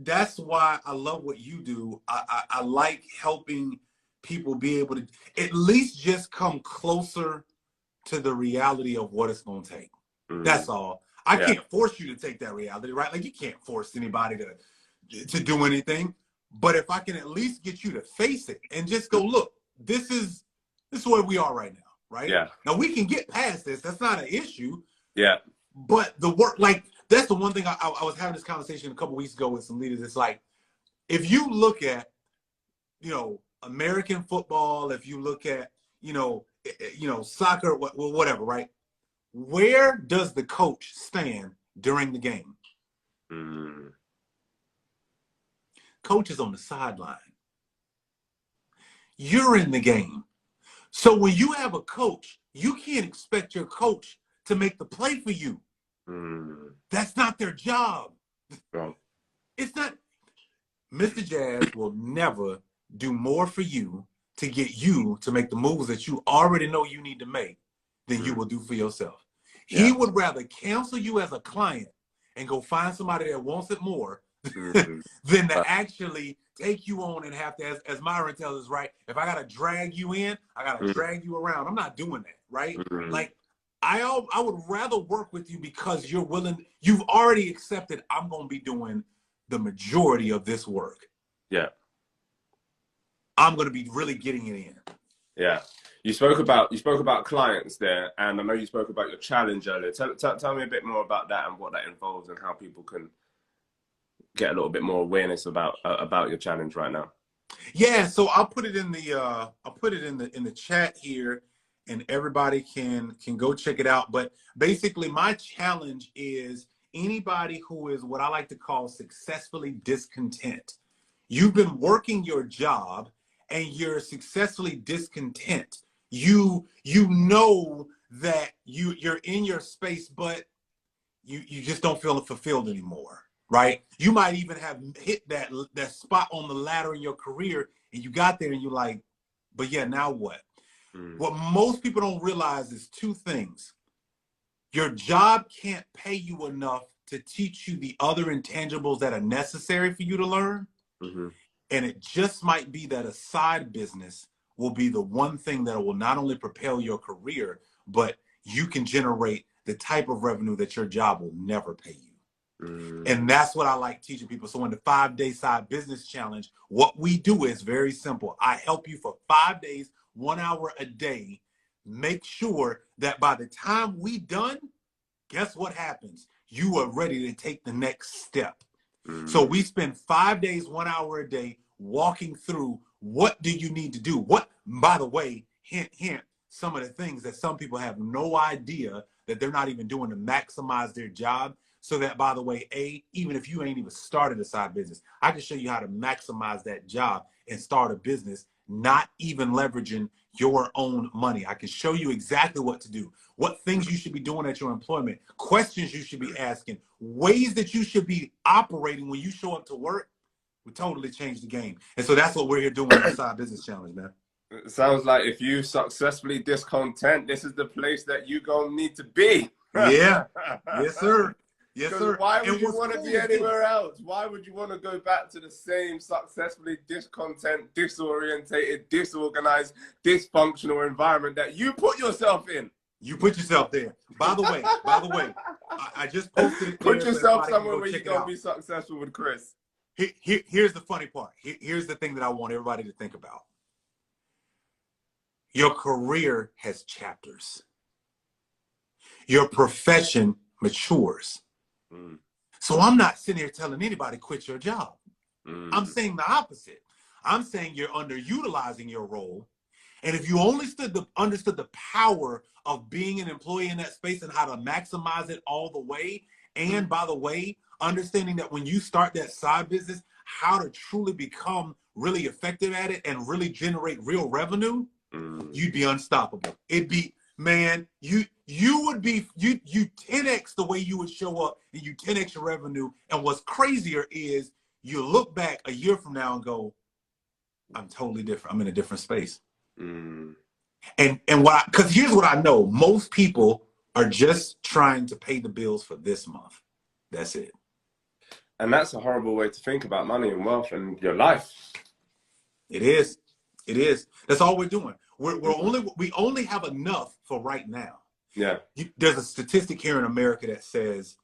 that's why I love what you do. I like helping people be able to at least just come closer to the reality of what it's going to take. That's all. I can't force you to take that reality, right? Like, you can't force anybody to do anything. But if I can at least get you to face it and just go, look, this is where we are right now, right? Yeah. Now, we can get past this. That's not an issue. Yeah. But the work, like, that's the one thing I was having this conversation a couple weeks ago with some leaders. It's like, if you look at, American football, if you look at, soccer, whatever, right? Where does the coach stand during the game? Coach is on the sideline. You're in the game. So when you have a coach, you can't expect your coach to make the play for you. That's not their job. It's not. Mr. Jazz will never do more for you to get you to make the moves that you already know you need to make than you will do for yourself. He would rather cancel you as a client and go find somebody that wants it more than to actually take you on and have to, as Myron tells us, right? If I got to drag you in, I got to drag you around. I'm not doing that, right? Like, I would rather work with you because you're willing. You've already accepted I'm going to be doing the majority of this work. Yeah. I'm going to be really getting it in. Yeah. You spoke about clients there, and I know you spoke about your challenge earlier. Tell me a bit more about that and what that involves and how people can get a little bit more awareness about your challenge right now. Yeah, so I'll put it in the chat here, and everybody can go check it out. But basically, my challenge is anybody who is what I like to call successfully discontent. You've been working your job and you're successfully discontent. You know that you're in your space, but you just don't feel fulfilled anymore, right? You might even have hit that spot on the ladder in your career, and you got there and you're like, but yeah, now what? What most people don't realize is two things. Your job can't pay you enough to teach you the other intangibles that are necessary for you to learn. And it just might be that a side business will be the one thing that will not only propel your career, but you can generate the type of revenue that your job will never pay you. And that's what I like teaching people. So in the 5-day side business challenge, what we do is very simple. I help you for 5 days, 1 hour a day. Make sure that by the time we done, guess what happens? You are ready to take the next step. So we spend 5 days, 1 hour a day walking through what do you need to do? What, by the way, hint, some of the things that some people have no idea that they're not even doing to maximize their job. So that, by the way, even if you ain't even started a side business, I can show you how to maximize that job and start a business, not even leveraging your own money. I can show you exactly what to do, what things you should be doing at your employment, questions you should be asking, ways that you should be operating when you show up to work. We totally changed the game. And so that's what we're here doing with the Side Business Challenge, man. It sounds like if you successfully discontent, this is the place that you gonna need to be. Yeah. Yes, sir. Yes, sir. Why would you want to be anywhere else? Why would you want to go back to the same successfully discontent, disorientated, disorganized, dysfunctional environment that you put yourself in? You put yourself there. By the way, I just posted it. Put yourself somewhere where you're going to be successful with Chris. Here's the funny part. Here's the thing that I want everybody to think about. Your career has chapters. Your profession matures. So I'm not sitting here telling anybody quit your job. I'm saying the opposite. I'm saying you're underutilizing your role. And if you only understood the power of being an employee in that space and how to maximize it all the way, and by the way, understanding that when you start that side business, how to truly become really effective at it and really generate real revenue, you'd be unstoppable. It'd be, man, you would be, you 10x the way you would show up, and you 10x your revenue. And what's crazier is you look back a year from now and go, I'm totally different. I'm in a different space. And because here's what I know, most people are just trying to pay the bills for this month. That's it. And that's a horrible way to think about money and wealth and your life. It is. It is. That's all we're doing. We only have enough for right now. Yeah. There's a statistic here in America that says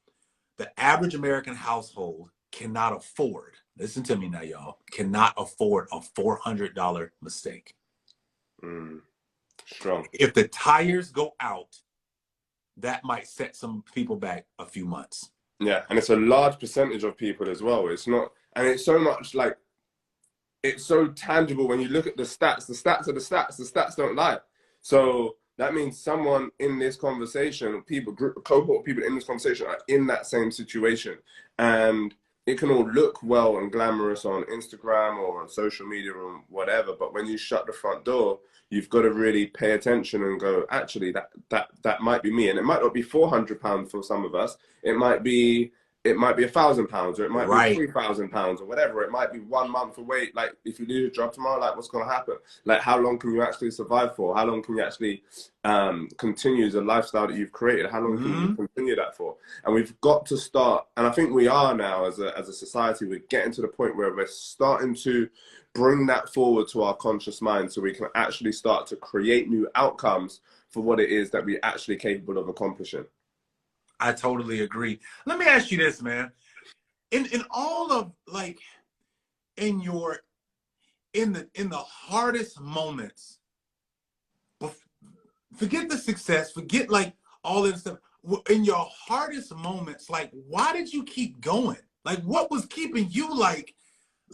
the average American household cannot afford, listen to me now, y'all, cannot afford a $400 mistake. Strong. If the tires go out, that might set some people back a few months. Yeah, and it's a large percentage of people as well. It's not, and it's so much like, it's so tangible when you look at the stats. The stats are the stats. The stats don't lie. So that means someone in this conversation, cohort of people in this conversation are in that same situation. And it can all look well and glamorous on Instagram or on social media or whatever. But when you shut the front door, you've got to really pay attention and go, actually, that might be me. And it might not be £400 for some of us. It might be £1,000, or it might be £3,000 or whatever. It might be 1 month away. Like, if you lose your job tomorrow, like, what's going to happen? Like, how long can you actually survive for? How long can you actually continue the lifestyle that you've created? How long can you continue that for? And we've got to start, and I think we are now as a society, we're getting to the point where we're starting to bring that forward to our conscious mind so we can actually start to create new outcomes for what it is that we're actually capable of accomplishing. I totally agree. Let me ask you this, man. In all of, like, in the hardest moments, forget the success, forget like all this stuff. In your hardest moments, like, why did you keep going? Like, what was keeping you like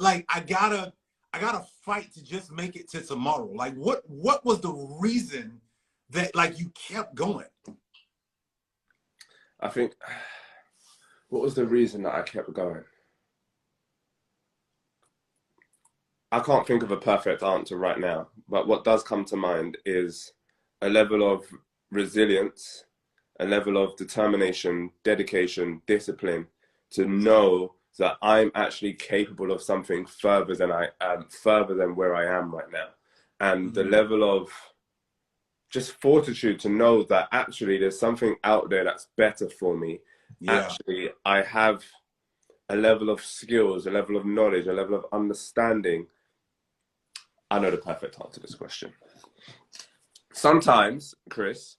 I gotta fight to just make it to tomorrow? Like, what was the reason that, like, you kept going? I think, what was the reason that I kept going? I can't think of a perfect answer right now, but what does come to mind is a level of resilience, a level of determination, dedication, discipline, to know that I'm actually capable of something further than where I am right now. And the level of just fortitude to know that actually there's something out there that's better for me. Yeah. Actually, I have a level of skills, a level of knowledge, a level of understanding. I know the perfect answer to this question. Sometimes, Chris,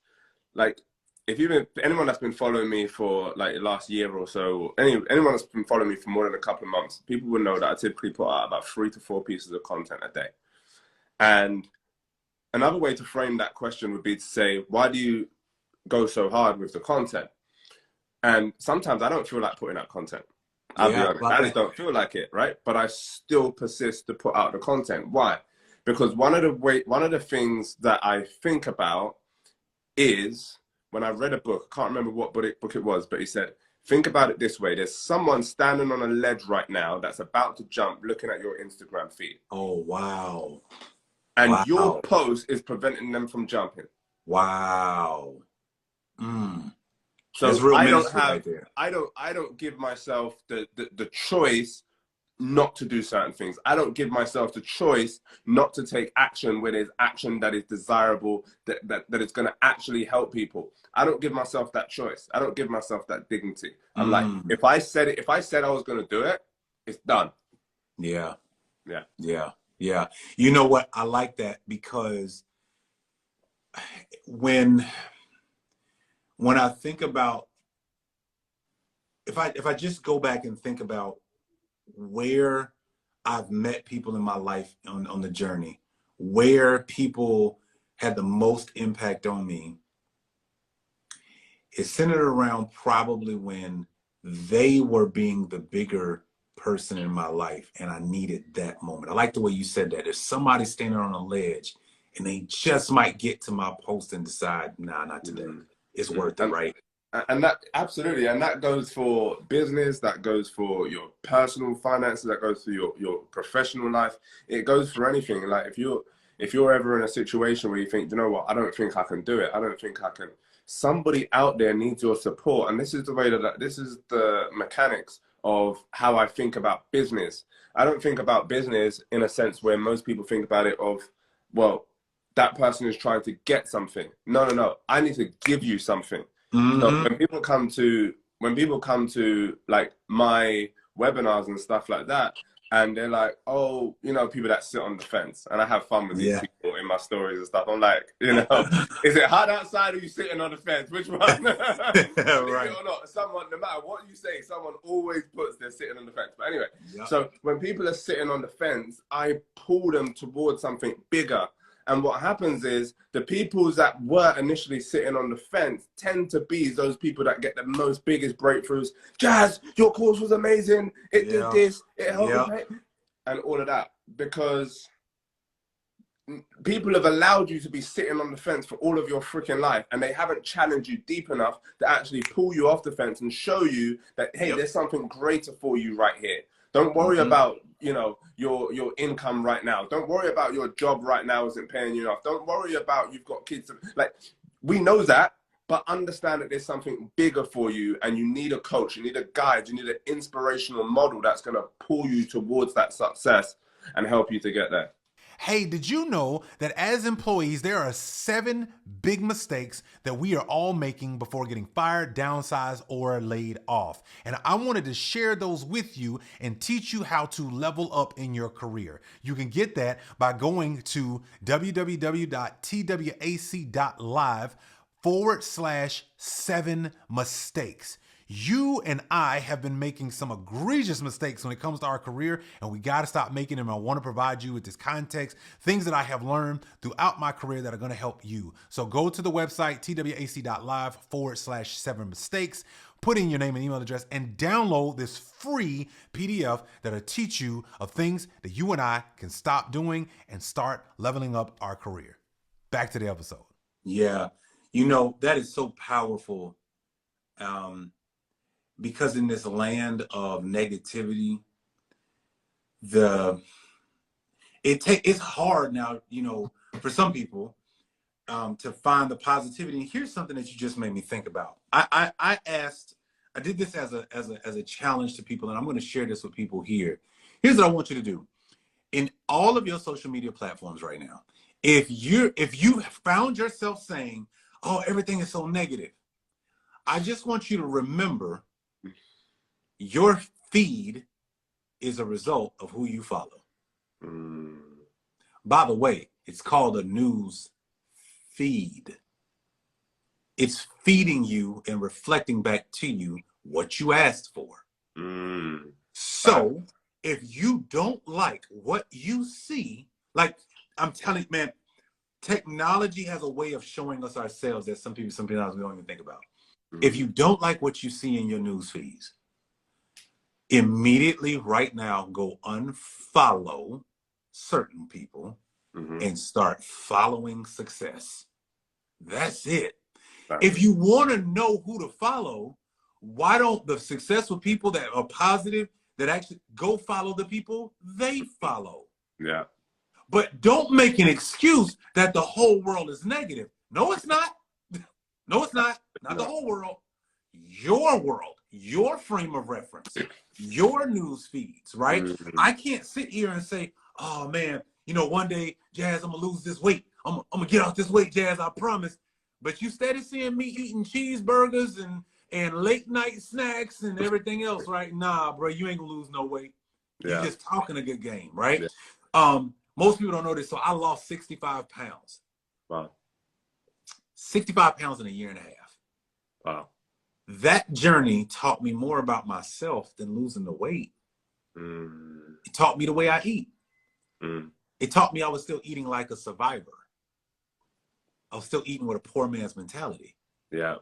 like, anyone that's been following me for like the last year or so, anyone that's been following me for more than a couple of months, people will know that I typically put out about 3 to 4 pieces of content a day. And another way to frame that question would be to say, why do you go so hard with the content? And sometimes I don't feel like putting out content. I'll be honest. I just don't feel like it, right? But I still persist to put out the content. Why? Because one of the things that I think about is, when I read a book, I can't remember what book it was, but he said, think about it this way. There's someone standing on a ledge right now that's about to jump looking at your Instagram feed. Oh, wow. And your post is preventing them from jumping. Wow. So that's real ministry right there. I don't give myself the choice not to do certain things. I don't give myself the choice not to take action when there's action that is desirable, that is going to actually help people. I don't give myself that choice. I don't give myself that dignity. I'm like, if I said I was going to do it, it's done. Yeah. Yeah. Yeah. Yeah. You know what? I like that, because when I think about, if I just go back and think about where I've met people in my life on the journey, where people had the most impact on me, it's centered around probably when they were being the bigger person in my life and I needed that moment. I like the way you said that. There's somebody standing on a ledge and they just might get to my post and decide, nah, not today. It's worth it, right? And that, absolutely, and that goes for business, that goes for your personal finances, that goes for your professional life. It goes for anything. Like, if you're ever in a situation where you think, you know what, I don't think I can do it, I don't think I can, somebody out there needs your support. And this is the way this is the mechanics of how I think about business. I don't think about business in a sense where most people think about it of, well, that person is trying to get something. No. I need to give you something. So when people come to like my webinars and stuff like that. And they're like, oh, you know, people that sit on the fence. And I have fun with these people in my stories and stuff. I'm like, you know, is it hot outside or you sitting on the fence? Which one? Believe it or not, someone, no matter what you say, someone always puts they're sitting on the fence. But anyway, so when people are sitting on the fence, I pull them towards something bigger. And what happens is the people that were initially sitting on the fence tend to be those people that get the most biggest breakthroughs. Jazz, your course was amazing. It did this. It helped me. And all of that. Because people have allowed you to be sitting on the fence for all of your freaking life. And they haven't challenged you deep enough to actually pull you off the fence and show you that, hey, there's something greater for you right here. Don't worry about, you know, your income right now. Don't worry about your job right now isn't paying you enough. Don't worry about you've got kids. Like, we know that, but understand that there's something bigger for you, and you need a coach, you need a guide, you need an inspirational model that's going to pull you towards that success and help you to get there. Hey, did you know that as employees, there are 7 big mistakes that we are all making before getting fired, downsized, or laid off? And I wanted to share those with you and teach you how to level up in your career. You can get that by going to www.twac.live/7 mistakes. You and I have been making some egregious mistakes when it comes to our career, and we got to stop making them. I want to provide you with this context, things that I have learned throughout my career that are going to help you. So go to the website, twac.live/7 mistakes, put in your name and email address, and download this free PDF that'll teach you of things that you and I can stop doing and start leveling up our career. Back to the episode. Yeah. You know, that is so powerful. Because in this land of negativity, it's hard now, you know, for some people to find the positivity. And here's something that you just made me think about. I did this as a challenge to people, and I'm going to share this with people here. Here's what I want you to do. In all of your social media platforms right now, if you found yourself saying, oh, everything is so negative, I just want you to remember your feed is a result of who you follow. By the way, it's called a news feed. It's feeding you and reflecting back to you what you asked for. So if you don't like what you see, like I'm telling you, man, technology has a way of showing us ourselves that some people we don't even think about. If you don't like what you see in your news feeds, immediately right now go unfollow certain people and start following success. That's it. If you want to know who to follow, why don't the successful people that are positive, that actually go follow the people they follow? Yeah. But don't make an excuse that the whole world is negative. No, it's not. No, it's not. Not the whole world. Your world, your frame of reference, your news feeds, right? I can't sit here and say, oh man, you know, one day, Jazz, I'm gonna lose this weight. I'm gonna get off this weight, Jazz, I promise. But you steady seeing me eating cheeseburgers and late night snacks and everything else, right? Nah, bro, you ain't gonna lose no weight. You're just talking a good game, right? Most people don't know this, so I lost 65 pounds. Wow. 65 pounds in a year and a half. Wow. That journey taught me more about myself than losing the weight. It taught me the way I eat. It taught me I was still eating like a survivor. I was still eating with a poor man's mentality. Yeah.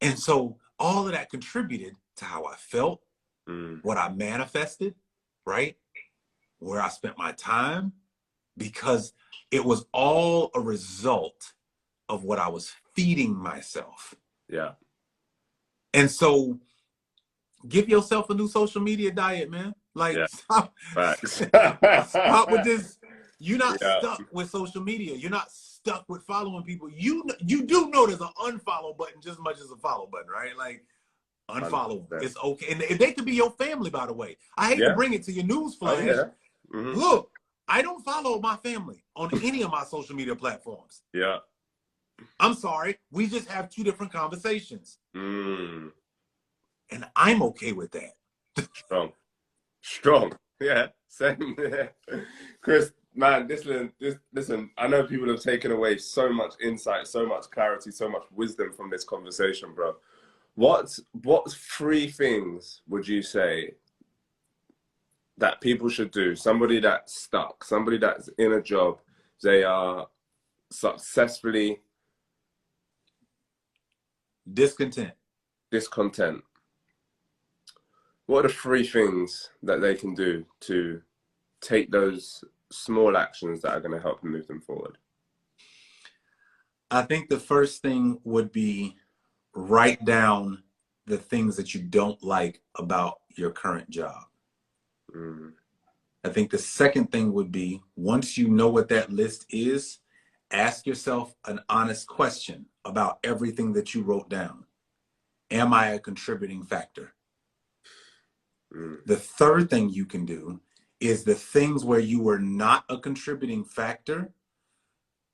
And so all of that contributed to how I felt, what I manifested, right? Where I spent my time, because it was all a result of what I was feeding myself. Yeah. And so give yourself a new social media diet, man. Like, stop with this. You're not stuck with social media. You're not stuck with following people. You do know there's an unfollow button just as much as a follow button, right? Like, unfollow. It's okay. And they could be your family, by the way. I hate to bring it to your news flash. Look, I don't follow my family on any of my social media platforms. Yeah. I'm sorry. We just have two different conversations. And I'm okay with that. Strong. Yeah. Same. Yeah. Chris, man, listen, I know people have taken away so much insight, so much clarity, so much wisdom from this conversation, bro. What 3 things would you say that people should do? Somebody that's stuck, somebody that's in a job, they are successfully Discontent. discontent. What are the 3 things that they can do to take those small actions that are going to help them move them forward? I think the first thing would be write down the things that you don't like about your current job. I think the second thing would be, once you know what that list is, ask yourself an honest question about everything that you wrote down. Am I a contributing factor? The third thing you can do is the things where you were not a contributing factor,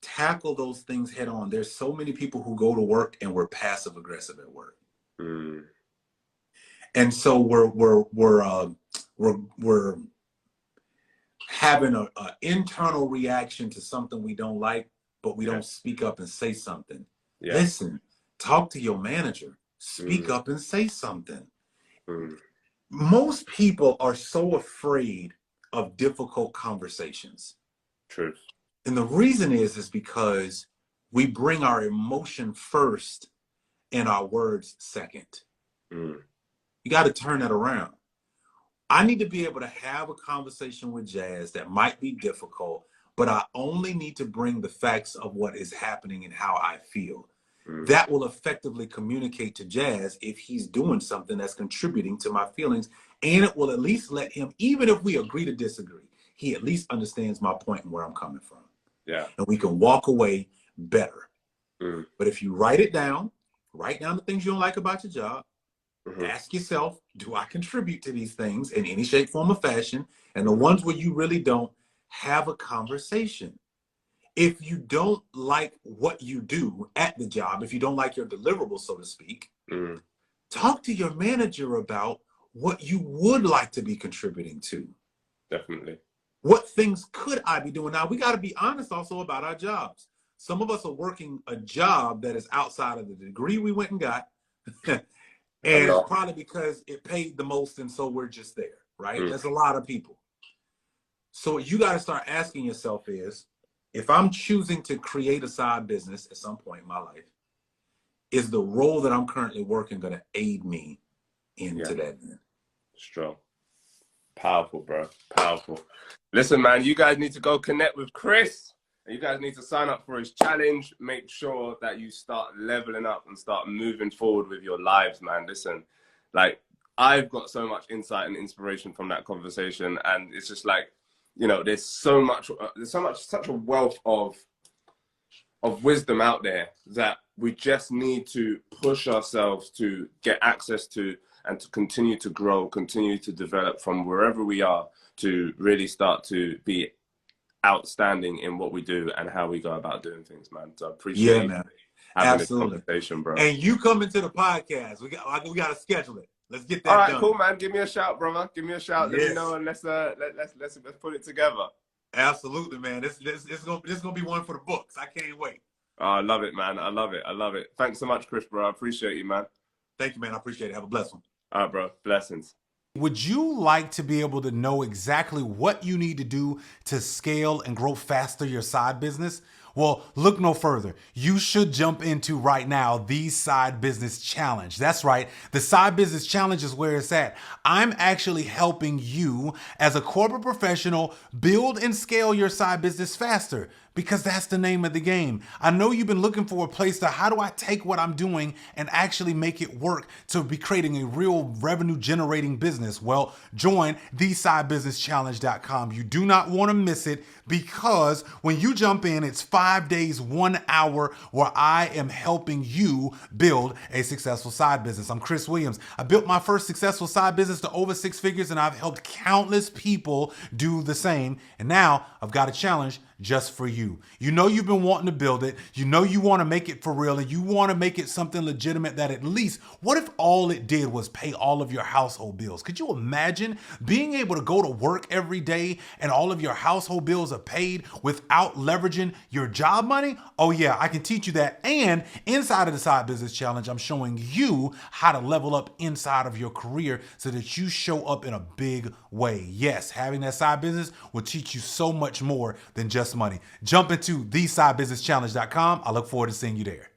tackle those things head on. There's so many people who go to work and we're passive aggressive at work. And so we're having an internal reaction to something we don't like, but we don't speak up and say something. Listen, talk to your manager, speak up and say something. Most people are so afraid of difficult conversations. Truth. And the reason is because we bring our emotion first and our words second. You got to turn that around. I need to be able to have a conversation with Jazz that might be difficult, but I only need to bring the facts of what is happening and how I feel. That will effectively communicate to Jazz if he's doing something that's contributing to my feelings. And it will at least let him, even if we agree to disagree, he at least understands my point and where I'm coming from. Yeah. And we can walk away better. But if you write down the things you don't like about your job, ask yourself, do I contribute to these things in any shape, form, or fashion? And the ones where you really don't, have a conversation. If you don't like what you do at the job, if you don't like your deliverables, so to speak, talk to your manager about what you would like to be contributing to. Definitely. What things could I be doing? Now, we got to be honest also about our jobs. Some of us are working a job that is outside of the degree we went and got. And it's probably because it paid the most, and so we're just there, right? That's a lot of people. So what you got to start asking yourself is, if I'm choosing to create a side business at some point in my life, is the role that I'm currently working going to aid me into that? Strong. Powerful, bro. Powerful. Listen, man, you guys need to go connect with Chris. You guys need to sign up for his challenge. Make sure that you start leveling up and start moving forward with your lives, man. Listen, like, I've got so much insight and inspiration from that conversation. And it's just like, you know, there's such a wealth of wisdom out there that we just need to push ourselves to get access to and to continue to grow, continue to develop from wherever we are to really start to be outstanding in what we do and how we go about doing things, man. So I appreciate having this conversation, bro. And you come into the podcast. We got to schedule it. Let's get that done. All right, cool, man. Give me a shout, brother. Give me a shout. Let me know, and let's put it together. Absolutely, man. This gonna be one for the books. I can't wait. Oh, I love it, man. I love it. Thanks so much, Chris, bro. I appreciate you, man. Thank you, man. I appreciate it. Have a blessed one. All right, bro. Blessings. Would you like to be able to know exactly what you need to do to scale and grow faster your side business? Well, look no further. You should jump into right now the Side Business Challenge. That's right. The Side Business Challenge is where it's at. I'm actually helping you as a corporate professional build and scale your side business faster, because that's the name of the game. I know you've been looking for a place to, how do I take what I'm doing and actually make it work to be creating a real revenue generating business? Well, join thesidebusinesschallenge.com. You do not want to miss it, because when you jump in, it's 5 days, 1 hour where I am helping you build a successful side business. I'm Chris Williams. I built my first successful side business to over 6 figures, and I've helped countless people do the same. And now I've got a challenge just for you. You know you've been wanting to build it. You know you want to make it for real, and you want to make it something legitimate that at least, what if all it did was pay all of your household bills? Could you imagine being able to go to work every day and all of your household bills are paid without leveraging your job money? Oh yeah, I can teach you that. And inside of the Side Business Challenge, I'm showing you how to level up inside of your career so that you show up in a big way. Yes, having that side business will teach you so much more than just money. Jump into thesidebusinesschallenge.com. I look forward to seeing you there.